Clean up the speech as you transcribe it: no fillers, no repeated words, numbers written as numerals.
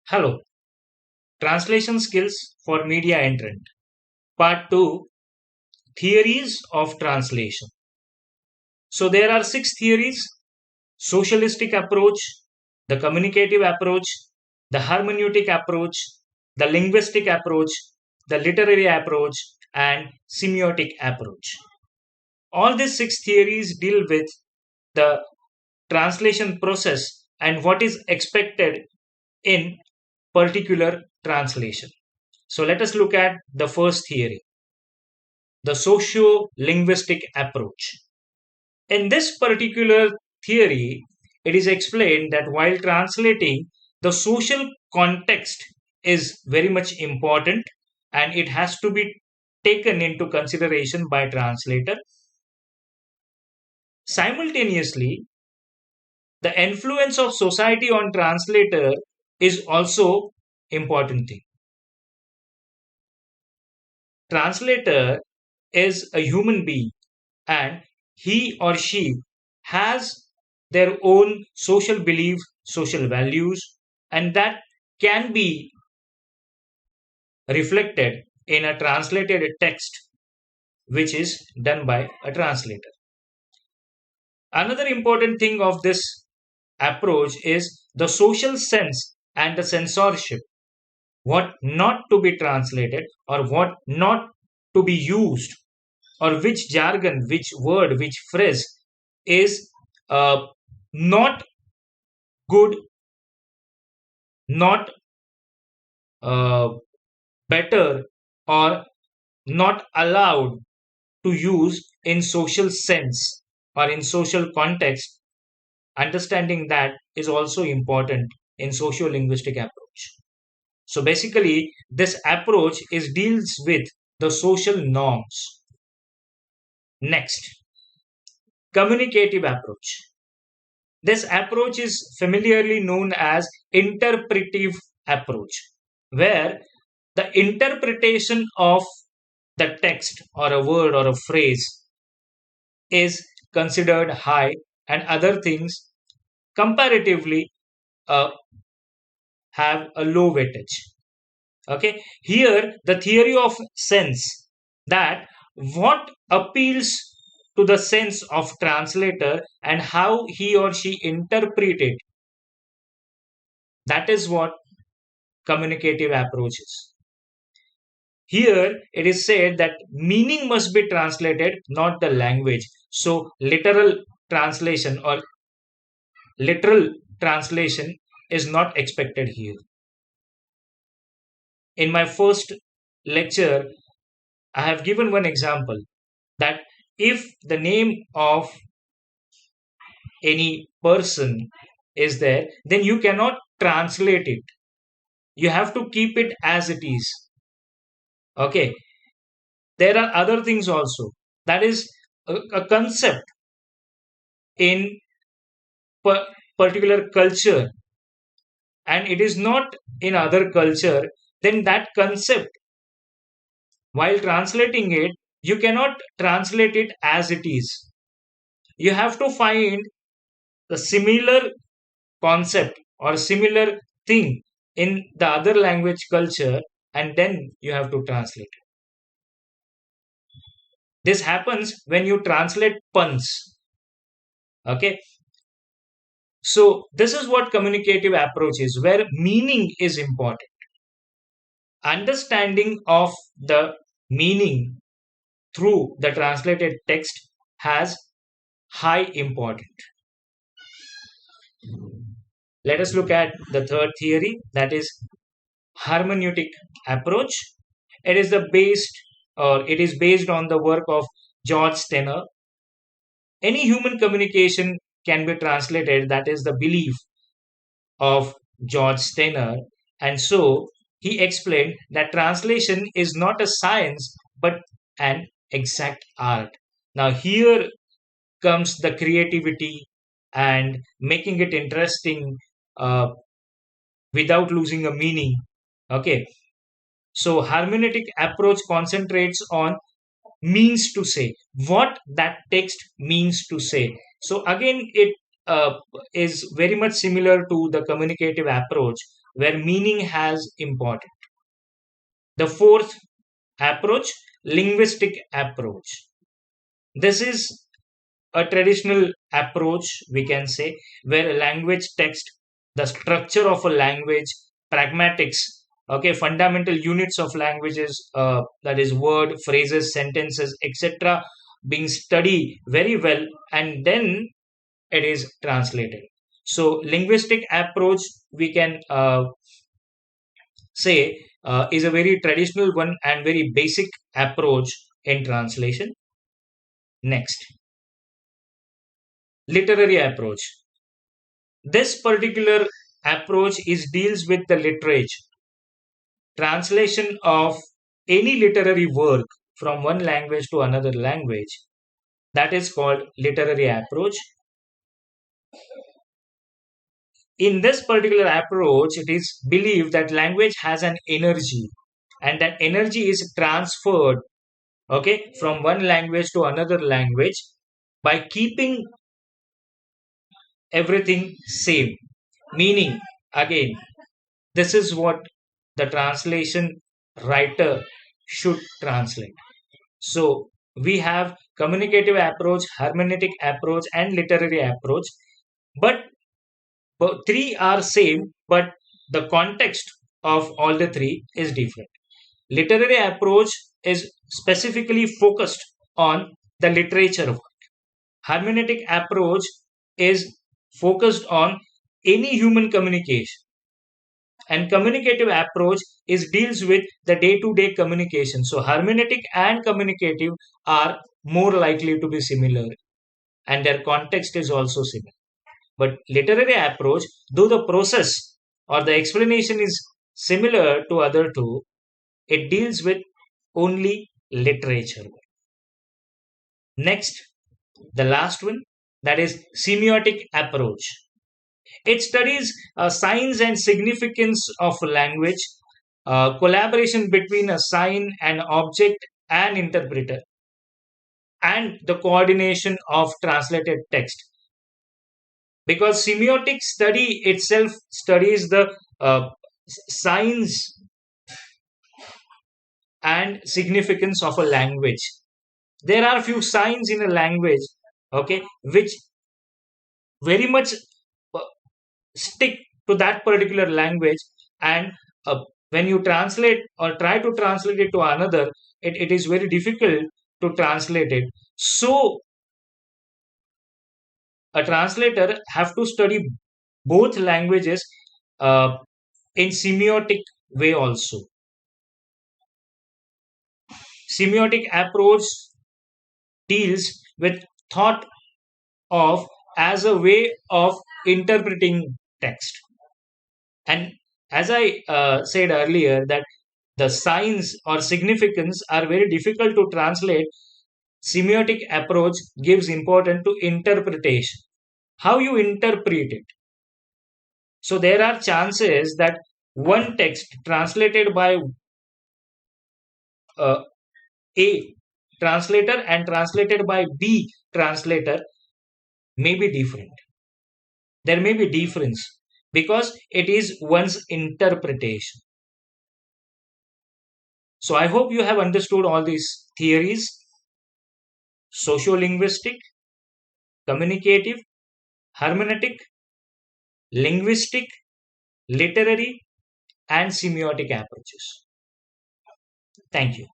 Hello, translation skills for media entrant. Part 2, theories of translation. So there are six theories: socialistic approach, the communicative approach, the hermeneutic approach, the linguistic approach, the literary approach, and semiotic approach. All these six theories deal with the translation process and what is expected in particular translation. So let us look at the first theory, the socio-linguistic approach. In this particular theory, it is explained that while translating, the social context is very much important and it has to be taken into consideration by translator. Simultaneously, the influence of society on translator is also important thing. Translator is a human being and he or she has their own social belief, social values, and that can be reflected in a translated text which is done by a translator. Another important thing of this approach is the social sense and the censorship. What not to be translated or what not to be used, or which jargon, which word, which phrase is not good, not uh, better, or not allowed to use in social sense or in social context. Understanding that is also important in socio-linguistic approach. So basically, this approach is deals with the social norms. Next, communicative approach. This approach is familiarly known as interpretive approach, where the interpretation of the text or a word or a phrase is considered high and other things comparatively uh, have a low weightage. Okay, here the theory of sense, that what appeals to the sense of translator and how he or she interpret it, that is what communicative approach is. Here it is said that meaning must be translated, not the language. So literal translation or literal translation is not expected here. In my first lecture, I have given one example that if the name of any person is there, then you cannot translate it. You have to keep it as it is. Okay. There are other things also. That is a concept in per- particular culture and it is not in other culture, then that concept, while translating it, you cannot translate it as it is. You have to find the similar concept or similar thing in the other language culture and then you have to translate it. This happens when you translate puns. Okay. So this is what communicative approach is, where meaning is important. Understanding of the meaning through the translated text has high importance. Let us look at the third theory, that is hermeneutic approach. It is the based or it is based on the work of George Steiner. Any human communication can be translated, that is the belief of George Steiner. And so he explained that translation is not a science but an exact art. Now, here comes the creativity and making it interesting uh, without losing a meaning. Okay, so hermeneutic approach concentrates on means to say, what that text means to say. So again, it uh, is very much similar to the communicative approach, where meaning has important. The fourth approach, linguistic approach. This is a traditional approach, we can say, where language text, the structure of a language, pragmatics, okay, fundamental units of languages, that is word, phrases, sentences, etc., being studied very well, and then it is translated. So linguistic approach, we can say, is a very traditional one and very basic approach in translation. Next, literary approach. This particular approach is deals with the literature, translation of any literary work from one language to another language. That is called literary approach. In this particular approach, it is believed that language has an energy, and that energy is transferred, okay, from one language to another language by keeping everything same. Meaning, again, this is what the translation writer should translate. So we have communicative approach, hermeneutic approach, and literary approach. But three are same, but the context of all the three is different. Literary approach is specifically focused on the literature work. Hermeneutic approach is focused on any human communication, and communicative approach is deals with the day-to-day communication. So hermeneutic and communicative are more likely to be similar, and their context is also similar. But literary approach, though the process or the explanation is similar to other two, it deals with only literature. Next, the last one, that is semiotic approach. It studies signs and significance of language, collaboration between a sign, an object, and interpreter, and the coordination of translated text. Because semiotic study itself studies the signs and significance of a language. There are few signs in a language, okay, which very much uh, stick to that particular language, and when you translate or try to translate it to another, it is very difficult to translate it. So a translator have to study both languages uh, in semiotic way also. Semiotic approach deals with thought of as a way of interpreting text. And as I said earlier, that the signs or significance are very difficult to translate. Semiotic approach gives importance to interpretation, how you interpret it. So there are chances that one text translated by uh, A translator and translated by B translator may be different. There may be difference because it is one's interpretation. So I hope you have understood all these theories: sociolinguistic, communicative, hermeneutic, linguistic, literary, and semiotic approaches. Thank you.